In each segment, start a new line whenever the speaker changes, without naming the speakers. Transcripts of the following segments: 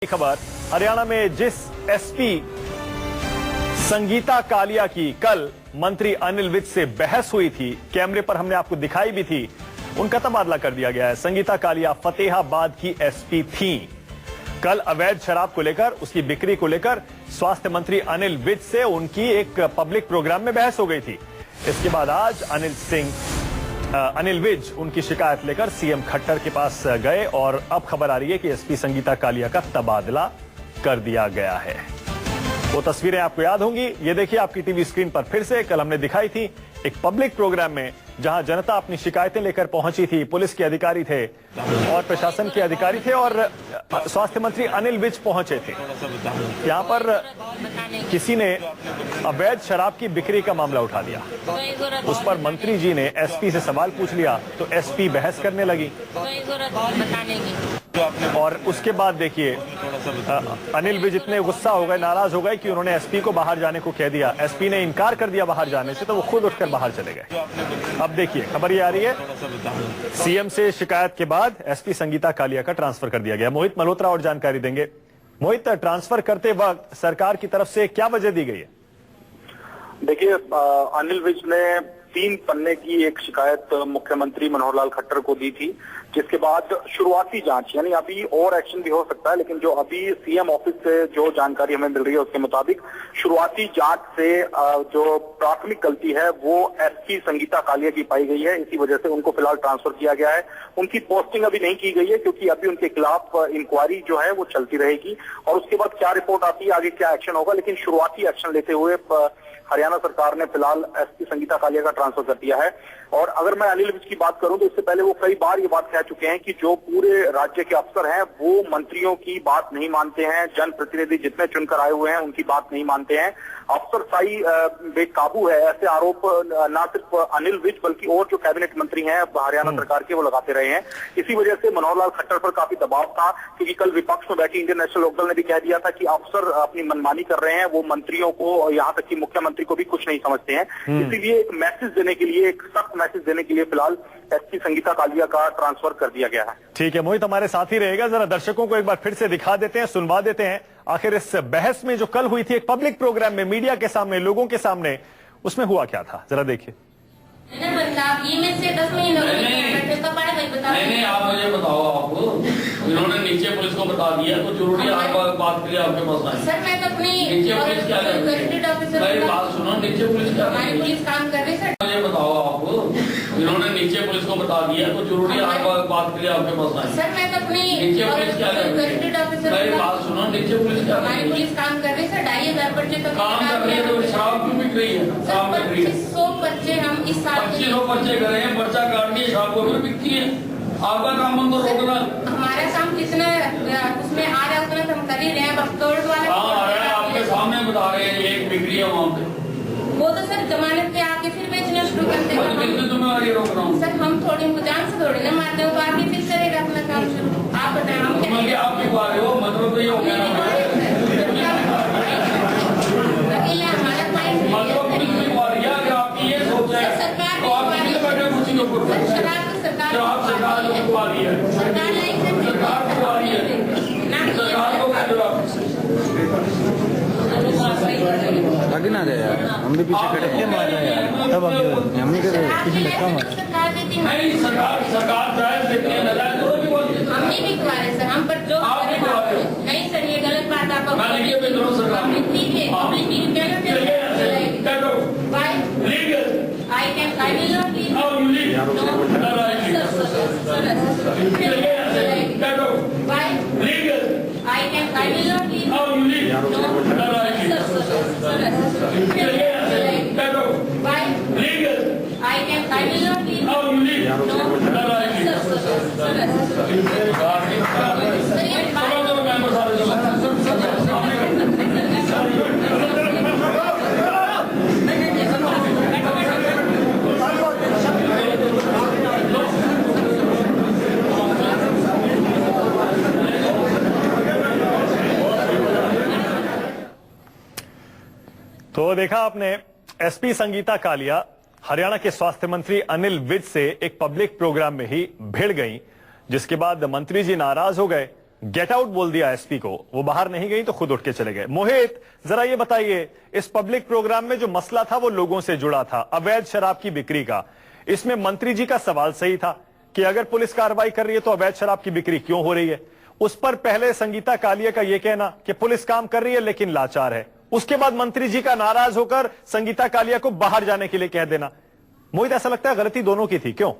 खबर हरियाणा में जिस एसपी संगीता कालिया की कल मंत्री अनिल विज से बहस हुई थी, कैमरे पर हमने आपको दिखाई भी थी, उनका तबादला कर दिया गया है। संगीता कालिया फतेहाबाद की एसपी थीं। कल अवैध शराब को लेकर, उसकी बिक्री को लेकर स्वास्थ्य मंत्री अनिल विज से उनकी एक पब्लिक प्रोग्राम में बहस हो गई थी। इसके बाद आज अनिल विज उनकी शिकायत लेकर सीएम खट्टर के पास गए और अब खबर आ रही है कि एसपी संगीता कालिया का तबादला कर दिया गया है। वो तस्वीरें आपको याद होंगी, ये देखिए आपकी टीवी स्क्रीन पर फिर से। कल हमने दिखाई थी एक पब्लिक प्रोग्राम में जहां जनता अपनी शिकायतें लेकर पहुंची थी। पुलिस के अधिकारी थे और प्रशासन के अधिकारी थे और स्वास्थ्य मंत्री अनिल विज पहुंचे थे। यहां पर किसी ने अवैध शराब की बिक्री का मामला उठा लिया। उस पर मंत्री जी ने एसपी से सवाल पूछ लिया तो एसपी बहस करने लगी और उसके बाद देखिए अनिल विज इतने गुस्सा हो गए, नाराज हो गए कि उन्होंने एसपी को बाहर जाने को कह दिया। एसपी ने इनकार कर दिया बाहर जाने से, तो वो खुद उठकर बाहर चले गए। अब देखिए खबर ये आ रही है, सीएम से शिकायत के बाद एसपी संगीता कालिया का ट्रांसफर कर दिया गया। मोहित मल्होत्रा और जानकारी देंगे। मोहित, ट्रांसफर करते वक्त सरकार की तरफ से क्या वजह दी गई है?
देखिए, अनिल विज ने 3 पन्ने की एक शिकायत मुख्यमंत्री मनोहर लाल खट्टर को दी थी, जिसके बाद शुरुआती जांच, यानी अभी और एक्शन भी हो सकता है, लेकिन जो अभी सीएम ऑफिस से जो जानकारी हमें मिल रही है उसके मुताबिक शुरुआती जांच से जो प्राथमिक गलती है वो एसपी संगीता कालिया की पाई गई है। इसी वजह से उनको फिलहाल ट्रांसफर किया गया है। उनकी पोस्टिंग अभी नहीं की गई है क्योंकि अभी उनके खिलाफ इंक्वायरी जो है वो चलती रहेगी और उसके बाद क्या रिपोर्ट आती है, आगे क्या एक्शन होगा, लेकिन शुरुआती एक्शन लेते हुए हरियाणा सरकार ने फिलहाल एसपी संगीता कालिया का ट्रांसफर कर दिया है। और अगर मैं अनिल विज की बात करूं तो इससे पहले वो कई बार ये बात कह चुके हैं कि जो पूरे राज्य के अफसर हैं वो मंत्रियों की बात नहीं मानते हैं, जनप्रतिनिधि जितने चुनकर आए हुए हैं उनकी बात नहीं मानते हैं, अफसरशाही बेकाबू है। ऐसे आरोप न सिर्फ अनिल विज बल्कि और जो कैबिनेट मंत्री हैं हरियाणा सरकार के वो लगाते रहे हैं। इसी वजह से मनोहर लाल खट्टर पर काफी दबाव था क्योंकि कल विपक्ष में बैठी इंडियन नेशनल लोकदल ने भी कह दिया था कि अफसर अपनी मनमानी कर रहे हैं, वो मंत्रियों को, यहाँ तक कि मुख्यमंत्री को भी कुछ नहीं समझते हैं। इसीलिए एक मैसेज देने के लिए, एक सख्त मैसेज देने के लिए फिलहाल एसपी संगीता कालिया का ट्रांसफर कर दिया गया है।
ठीक है मोहित, हमारे साथ ही रहेगा। जरा दर्शकों को एक बार फिर से दिखा देते हैं, सुनवा देते हैं आखिर इस बहस में जो कल हुई थी एक पब्लिक प्रोग्राम में, मीडिया के सामने, लोगों के सामने, उसमें हुआ क्या था, जरा देखिए।
नहीं, आप मुझे बताओ, आपको इन्होंने नीचे पुलिस को बता दिया तो जरूरी बात के लिए आपके पास आए।
सर मैं तो अपनी
नीचे पुलिस क्या कर रही है, बात सुनो, नीचे पुलिस क्या कर रही है,
पुलिस काम कर रही है।
मुझे बताओ, आपको इन्होंने नीचे पुलिस को बता दिया तो जरूरी बात के लिए आपके पास आए।
सर मैं तो अपनी
नीचे पुलिस क्या कर रही है, बात सुनो, नीचे पुलिस क्या कर रही है,
पुलिस काम कर रही है। 2,500 पर्चे तो
काम कर रही है तो शराब क्यों बिक रही है, काम कर रही है।
2500 पर्चे हम इस साल
2500 पर्चे कर रहे हैं, पर्चा काट दिए, शराब को फिर बिकती है। आपका काम बंद रोकना,
हमारा काम कितना उसमें आ रहा है उतना हम कर ही रहे हैं। बस तोड़ वाले
आ रहा है, आपके सामने बता रहे हैं एक बिक्री है वहाँ पे।
वो तो सर जमानत पे आके फिर बेचना शुरू करते हैं।
कितने जिम्मेवारी रोक रहा हूँ
सर, हम थोड़ी जान से थोड़ी ना मारते हो, तो आगे फिर करेगा अपना काम शुरू। आप बताएं हम क्या
आप क्यों आ रहे हो, मतलब तो ये हो गया ना,
हमारा
आपकी ये सोच है तो आप बैठे कुर्सी के ऊपर, शराब सरकार को आ रही है, सरकार को आ रही है, सरकार को कह दो
आगे ना जाए यार, हम भी पीछे खड़े हैं, मार रहे हैं यार, तब आगे हम नहीं कर रहे, किसी ने धक्का मार।
नहीं, सरकार जायज देती है, नाजायज तो भी बोलती है।
हम नहीं बिकवा रहे सर, हम पर जो नहीं सर, ये गलत बात आप
मैं लिखिए भेज रहा हूँ सरकार
I will not leave.
How you leave?
No. Why?
Legal.
I will not leave.
How you leave?
No. Why?
Legal.
I will not leave.
How you leave?
तो देखा आपने, एसपी संगीता कालिया हरियाणा के स्वास्थ्य मंत्री अनिल विज से एक पब्लिक प्रोग्राम में ही भिड़ गई, जिसके बाद मंत्री जी नाराज हो गए, गेट आउट बोल दिया एसपी को, वो बाहर नहीं गई तो खुद उठ के चले गए। मोहित, जरा ये बताइए, इस पब्लिक प्रोग्राम में जो मसला था वो लोगों से जुड़ा था, अवैध शराब की बिक्री का। इसमें मंत्री जी का सवाल सही था कि अगर पुलिस कार्रवाई कर रही है तो अवैध शराब की बिक्री क्यों हो रही है। उस पर पहले संगीता कालिया का यह कहना कि पुलिस काम कर रही है लेकिन लाचार है, उसके बाद मंत्री जी का नाराज होकर संगीता कालिया को बाहर जाने के लिए कह देना। मोहित, ऐसा लगता है गलती दोनों की थी, क्यों?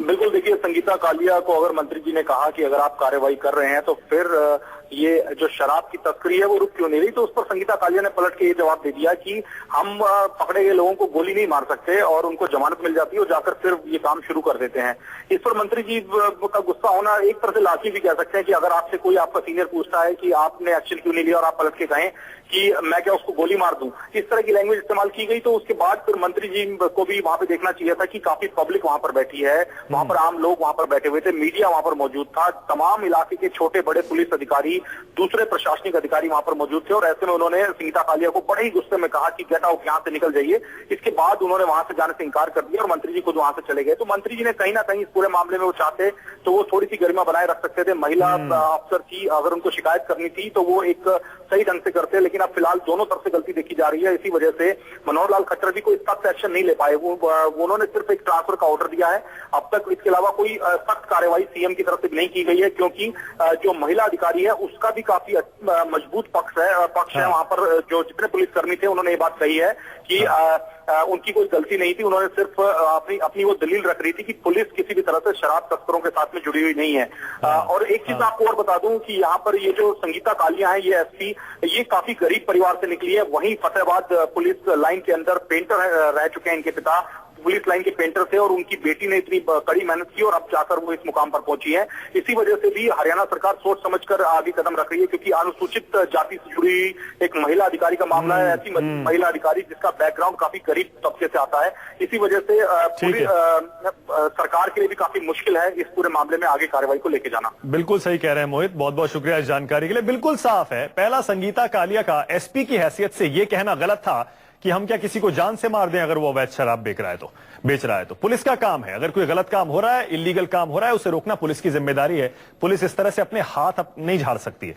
बिल्कुल, देखिए, संगीता कालिया को अगर मंत्री जी ने कहा कि अगर आप कार्रवाई कर रहे हैं तो फिर ये जो शराब की तस्करी है वो रुक क्यों नहीं रही, तो उस पर संगीता कालिया ने पलट के ये जवाब दे दिया कि हम पकड़े गए लोगों को गोली नहीं मार सकते और उनको जमानत मिल जाती है और जाकर फिर ये काम शुरू कर देते हैं। इस पर मंत्री जी का गुस्सा होना एक तरह से लाठी भी कह सकते हैं कि अगर आपसे कोई आपका सीनियर पूछता है कि आपने एक्शन क्यों नहीं लिया और आप पलट के कहें कि मैं क्या उसको गोली मार दूं, इस तरह की लैंग्वेज इस्तेमाल की गई। तो उसके बाद फिर मंत्री जी को भी वहां पे देखना चाहिए था कि काफी पब्लिक वहां पर बैठी है, वहां पर आम लोग वहां पर बैठे हुए थे, मीडिया वहां पर मौजूद था, तमाम इलाके के छोटे बड़े पुलिस अधिकारी, दूसरे प्रशासनिक अधिकारी वहां पर मौजूद थे और ऐसे में उन्होंने संगीता कालिया को बड़े ही गुस्से में कहा कि गेट आउट, यहां से निकल जाइए। इसके बाद उन्होंने वहां से जाने से इंकार कर दिया और मंत्री जी खुद वहां से चले गए। तो मंत्री जी ने कहीं ना कहीं इस पूरे मामले में वो चाहते तो वो थोड़ी सी गरिमा बनाए रख सकते थे। महिला अफसर की अगर उनको शिकायत करनी थी तो वो एक सही ढंग से करते, लेकिन अब फिलहाल दोनों तरफ से गलती देखी जा रही है। इसी वजह से मनोहर लाल खट्टर भी कोई सख्त एक्शन नहीं ले पाए। उन्होंने सिर्फ एक ट्रांसफर का ऑर्डर दिया है, अब तक इसके अलावा कोई सख्त कार्रवाई सीएम की तरफ से नहीं की गई है, क्योंकि जो महिला अधिकारी है उसका भी काफी मजबूत पक्ष है वहां पर। जो जितने पुलिसकर्मी थे उन्होंने ये बात कही है कि उनकी कोई गलती नहीं थी, उन्होंने सिर्फ अपनी वो दलील रख रही थी कि पुलिस किसी भी तरह से शराब तस्करों के साथ में जुड़ी हुई नहीं है। और एक चीज आपको और बता दूं कि यहाँ पर ये जो संगीता कालिया है, ये एसपी, ये काफी गरीब परिवार से निकली है। वहीं फतेहाबाद पुलिस लाइन के अंदर पेंटर रह चुके हैं इनके पिता, पुलिस लाइन के पेंटर थे और उनकी बेटी ने इतनी कड़ी मेहनत की और अब जाकर वो इस मुकाम पर पहुंची है। इसी वजह से भी हरियाणा सरकार सोच समझकर आगे कदम रख रही है, क्योंकि अनुसूचित जाति से जुड़ी एक महिला अधिकारी का मामला है, ऐसी महिला अधिकारी जिसका बैकग्राउंड काफी गरीब तबके से आता है। इसी वजह से पूरी सरकार के लिए भी काफी मुश्किल है इस पूरे मामले में आगे कार्रवाई को लेकर जाना।
बिल्कुल सही कह रहे हैं मोहित, बहुत बहुत शुक्रिया इस जानकारी के लिए। बिल्कुल साफ है, पहला संगीता कालिया का एसपी की हैसियत से यह कहना गलत था कि हम क्या किसी को जान से मार दें अगर वो अवैध शराब बेच रहा है तो पुलिस का काम है। अगर कोई गलत काम हो रहा है, इलीगल काम हो रहा है, उसे रोकना पुलिस की जिम्मेदारी है। पुलिस इस तरह से अपने हाथ नहीं झाड़ सकती है।